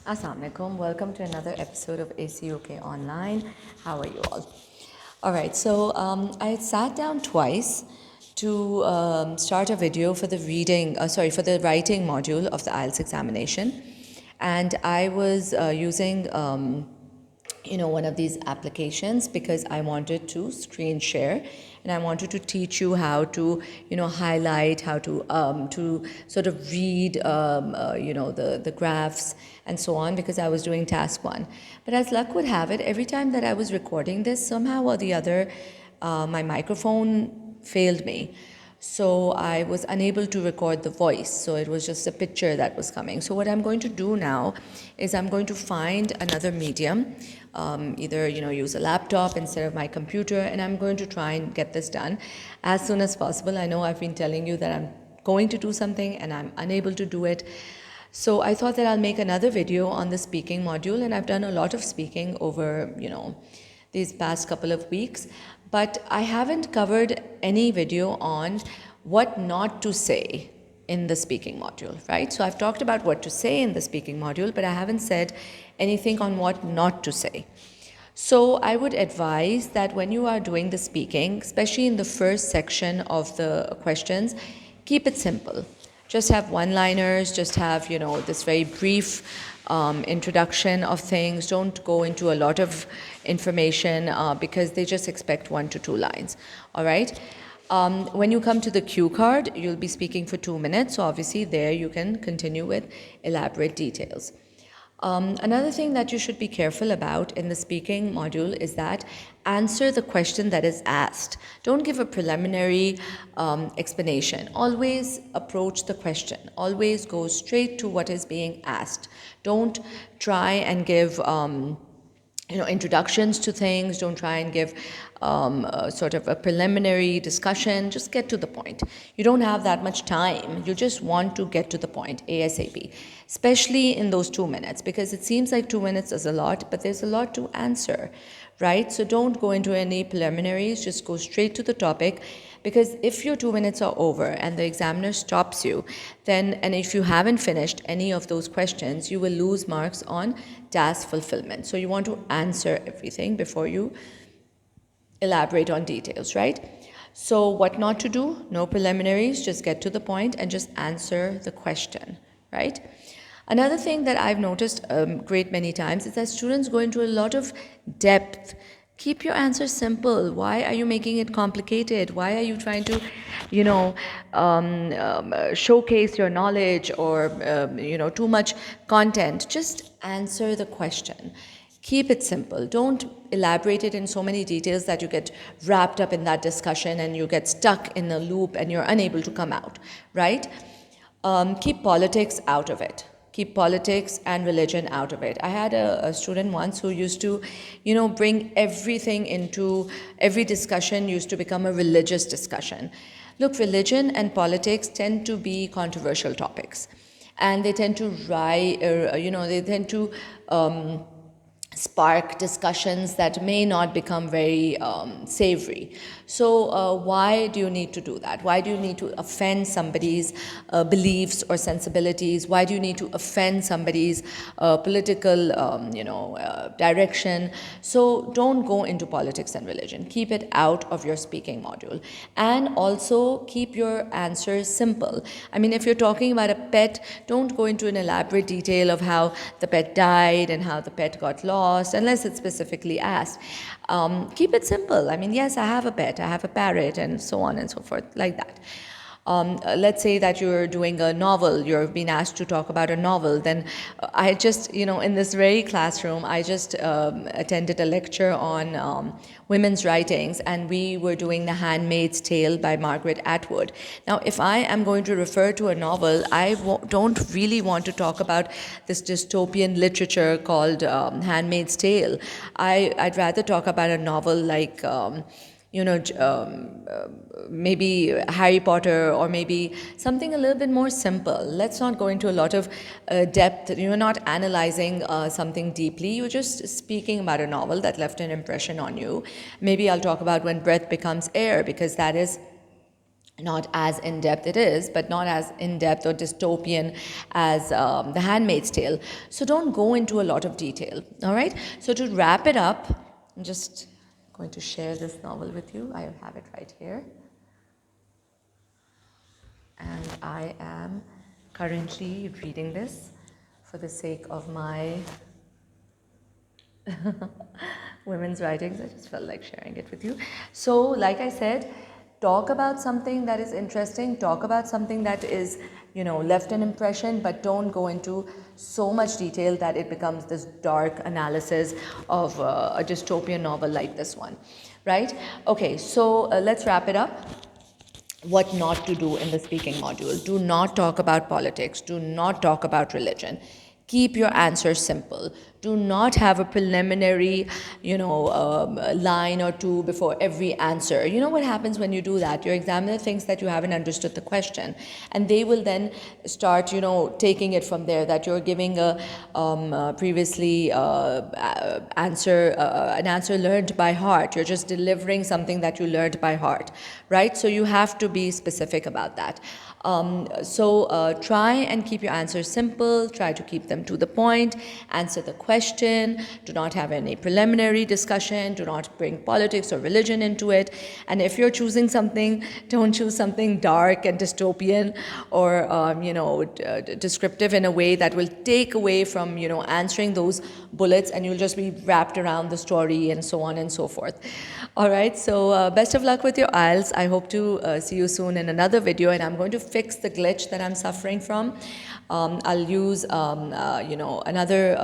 Assalamu alaikum. Welcome to another episode of ACUK Online. How are you all? All right, so I sat down twice to start a video for the for the writing module of the IELTS examination, and I was using one of these applications because I wanted to screen share and I wanted to teach you how to highlight, how to sort of read the graphs and so on, because I was doing task 1. But as luck would have it, every time that I was recording this, somehow or the other my microphone failed me. So I was unable to record the voice. So it was just a picture that was coming. So what I'm going to do now is I'm going to find another medium, either use a laptop instead of my computer, and I'm going to try and get this done as soon as possible. I know I've been telling you that I'm going to do something and I'm unable to do it. So I thought that I'll make another video on the speaking module, and I've done a lot of speaking over these past couple of weeks, but I haven't covered any video on what not to say in the speaking module, right? So I've talked about what to say in the speaking module, but I haven't said anything on what not to say. So I would advise that when you are doing the speaking, especially in the first section of the questions, keep it simple. Just have one-liners, just have, this very brief introduction of things. Don't go into a lot of information because they just expect 1 to 2 lines, all right? When you come to the cue card, you'll be speaking for 2 minutes, so obviously there you can continue with elaborate details. Another thing that you should be careful about in the speaking module is that answer the question that is asked. Don't give a preliminary explanation. Always approach the question. Always go straight to what is being asked. Don't try and give introductions to things. Don't try and give sort of a preliminary discussion. Just get to the point. You don't have that much time. You just want to get to the point ASAP, especially in those 2 minutes, because it seems like 2 minutes is a lot, but there's a lot to answer, right? So don't go into any preliminaries. Just go straight to the topic, because if your 2 minutes are over and the examiner stops you, and if you haven't finished any of those questions, you will lose marks on task fulfillment. So you want to answer everything before you elaborate on details, right? So what not to do? No preliminaries, just get to the point and just answer the question, right? Another thing that I've noticed a great many times is that students go into a lot of depth. Keep your answer simple. Why are you making it complicated? Why are you trying to, showcase your knowledge or, too much content? Just answer the question. Keep it simple. Don't elaborate it in so many details that you get wrapped up in that discussion and you get stuck in a loop and you're unable to come out, right? Keep politics out of it. Keep politics and religion out of it. I had a student once who used to, bring everything into every discussion used to become a religious discussion. Look, religion and politics tend to be controversial topics, and they tend to spark discussions that may not become very savory. So why do you need to do that? Why do you need to offend somebody's beliefs or sensibilities? Why do you need to offend somebody's political direction? So don't go into politics and religion. Keep it out of your speaking module. And also keep your answers simple. I mean, if you're talking about a pet, don't go into an elaborate detail of how the pet died and how the pet got lost, unless it's specifically asked. Keep it simple. I mean, yes, I have a pet, I have a parrot, and so on and so forth, like that. Let's say that you're doing a novel, you've been asked to talk about a novel, then I just, in this very classroom, I just attended a lecture on women's writings, and we were doing The Handmaid's Tale by Margaret Atwood. Now, if I am going to refer to a novel, I don't really want to talk about this dystopian literature called Handmaid's Tale. I'd rather talk about a novel like maybe Harry Potter, or maybe something a little bit more simple. Let's not go into a lot of depth. You're not analyzing something deeply. You're just speaking about a novel that left an impression on you. Maybe I'll talk about When Breath Becomes Air, because that is not as in-depth it is, but not as in-depth or dystopian as The Handmaid's Tale. So don't go into a lot of detail, all right? So to wrap it up, I'm just going to share this novel with you. I have it right here. And I am currently reading this for the sake of my women's writings. I just felt like sharing it with you. So, like I said, talk about something that is interesting, talk about something that is, left an impression, but don't go into so much detail that it becomes this dark analysis of a dystopian novel like this one, right? Okay, so let's wrap it up. What not to do in the speaking module. Do not talk about politics. Do not talk about religion. Keep your answers simple. Do not have a preliminary, line or two before every answer. You know what happens when you do that? Your examiner thinks that you haven't understood the question, and they will then start, taking it from there, that you're giving a previously an answer learned by heart. You're just delivering something that you learned by heart, right? So you have to be specific about that. Try and keep your answers simple, try to keep them to the point, answer the question, do not have any preliminary discussion, do not bring politics or religion into it, and if you're choosing something, don't choose something dark and dystopian or, descriptive in a way that will take away from, answering those bullets, and you'll just be wrapped around the story and so on and so forth. All right, so best of luck with your IELTS. I hope to see you soon in another video, and I'm going to fix the glitch that I'm suffering from. I'll use, another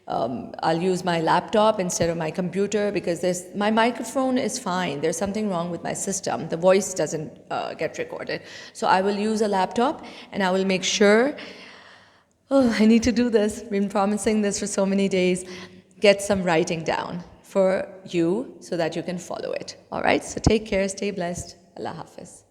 I'll use my laptop instead of my computer, because my microphone is fine. There's something wrong with my system. The voice doesn't get recorded. So I will use a laptop, and I will make sure. Oh, I need to do this. Been promising this for so many days. Get some writing down for you so that you can follow it. All right? So take care, stay blessed. Allah Hafiz.